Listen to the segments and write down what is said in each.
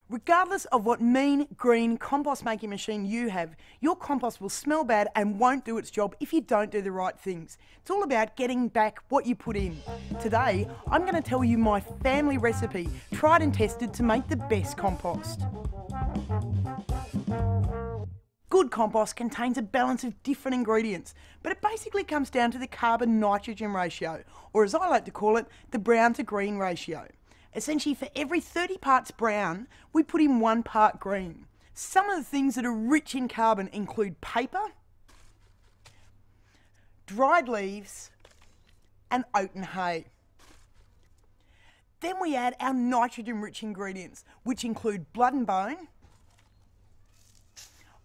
Regardless of what mean, green compost making machine you have, your compost will smell bad and won't do its job if you don't do the right things. It's all about getting back what you put in. Today, I'm going to tell you my family recipe, tried and tested to make the best compost. Good compost contains a balance of different ingredients, but it basically comes down to the carbon-nitrogen ratio, or as I like to call it, the brown to green ratio. Essentially, for every 30 parts brown, we put in 1 part green. Some of the things that are rich in carbon include paper, dried leaves, and oat and hay. Then we add our nitrogen-rich ingredients, which include blood and bone,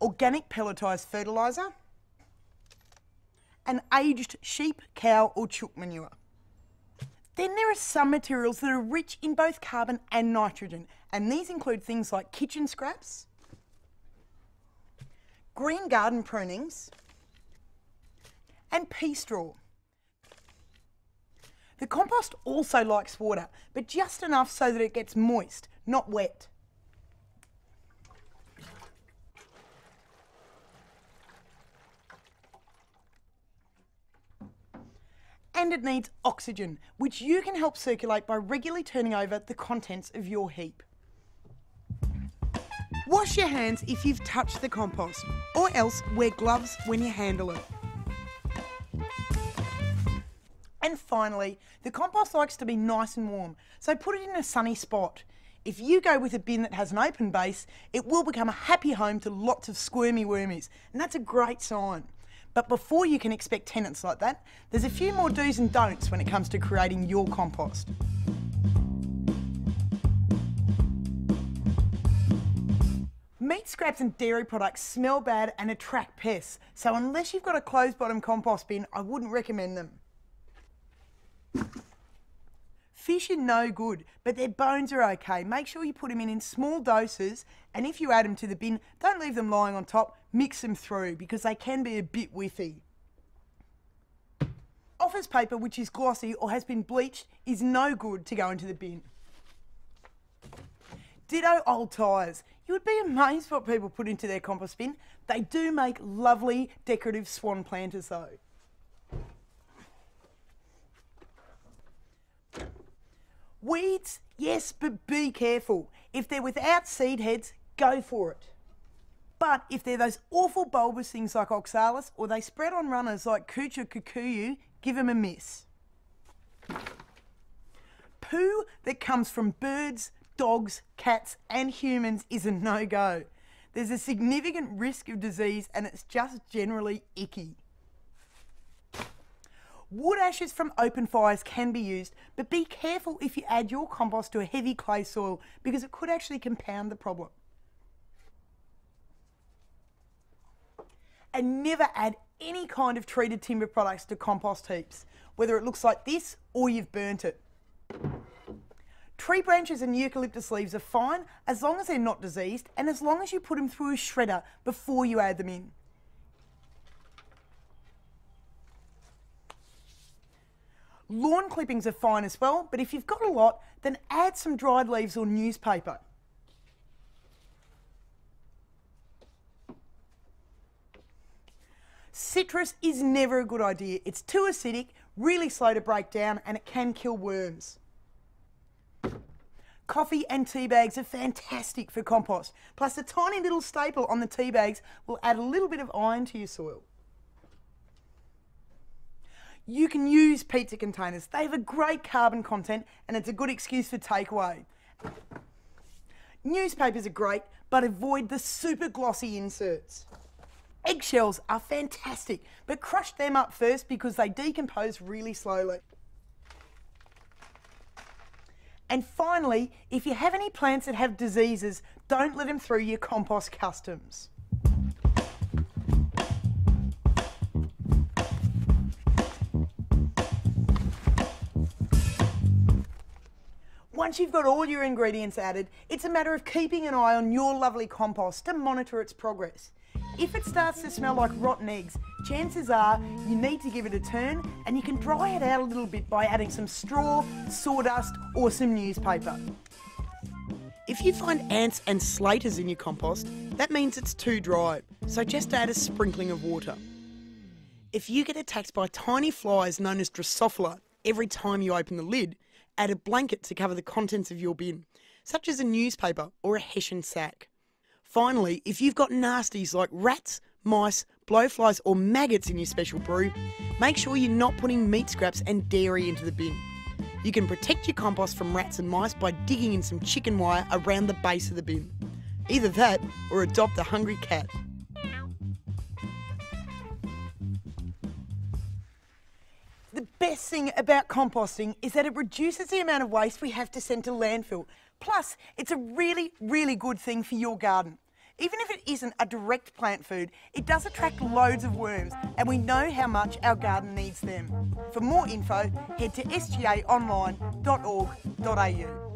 organic pelletised fertiliser, and aged sheep, cow or chook manure. Then there are some materials that are rich in both carbon and nitrogen, and these include things like kitchen scraps, green garden prunings, and pea straw. The compost also likes water, but just enough so that it gets moist, not wet. And it needs oxygen, which you can help circulate by regularly turning over the contents of your heap. Wash your hands if you've touched the compost, or else wear gloves when you handle it. And finally, the compost likes to be nice and warm, so put it in a sunny spot. If you go with a bin that has an open base, it will become a happy home to lots of squirmy wormies, and that's a great sign. But before you can expect tenants like that, there's a few more do's and don'ts when it comes to creating your compost. Meat scraps and dairy products smell bad and attract pests, so unless you've got a closed bottom compost bin, I wouldn't recommend them. Fish are no good, but their bones are okay. Make sure you put them in small doses, and if you add them to the bin, don't leave them lying on top, mix them through because they can be a bit whiffy. Office paper which is glossy or has been bleached is no good to go into the bin. Ditto old tyres. You would be amazed what people put into their compost bin. They do make lovely decorative swan planters though. Weeds, yes, but be careful. If they're without seed heads, go for it. But if they're those awful bulbous things like oxalis, or they spread on runners like cooch or kikuyu, give them a miss. Poo that comes from birds, dogs, cats and humans is a no-go. There's a significant risk of disease and it's just generally icky. Wood ashes from open fires can be used, but be careful if you add your compost to a heavy clay soil because it could actually compound the problem. And never add any kind of treated timber products to compost heaps, whether it looks like this or you've burnt it. Tree branches and eucalyptus leaves are fine as long as they're not diseased and as long as you put them through a shredder before you add them in. Lawn clippings are fine as well, but if you've got a lot, then add some dried leaves or newspaper. Citrus is never a good idea. It's too acidic, really slow to break down, and it can kill worms. Coffee and tea bags are fantastic for compost. Plus a tiny little staple on the tea bags will add a little bit of iron to your soil. You can use pizza containers. They have a great carbon content and it's a good excuse for takeaway. Newspapers are great, but avoid the super glossy inserts. Eggshells are fantastic, but crush them up first because they decompose really slowly. And finally, if you have any plants that have diseases, don't let them through your compost customs. Once you've got all your ingredients added, it's a matter of keeping an eye on your lovely compost to monitor its progress. If it starts to smell like rotten eggs, chances are you need to give it a turn, and you can dry it out a little bit by adding some straw, sawdust or some newspaper. If you find ants and slaters in your compost, that means it's too dry, so just add a sprinkling of water. If you get attacked by tiny flies known as Drosophila every time you open the lid, add a blanket to cover the contents of your bin, such as a newspaper or a hessian sack. Finally, if you've got nasties like rats, mice, blowflies or maggots in your special brew, make sure you're not putting meat scraps and dairy into the bin. You can protect your compost from rats and mice by digging in some chicken wire around the base of the bin. Either that or adopt a hungry cat. The best thing about composting is that it reduces the amount of waste we have to send to landfill. Plus, it's a really, really good thing for your garden. Even if it isn't a direct plant food, it does attract loads of worms, and we know how much our garden needs them. For more info, head to sgaonline.org.au.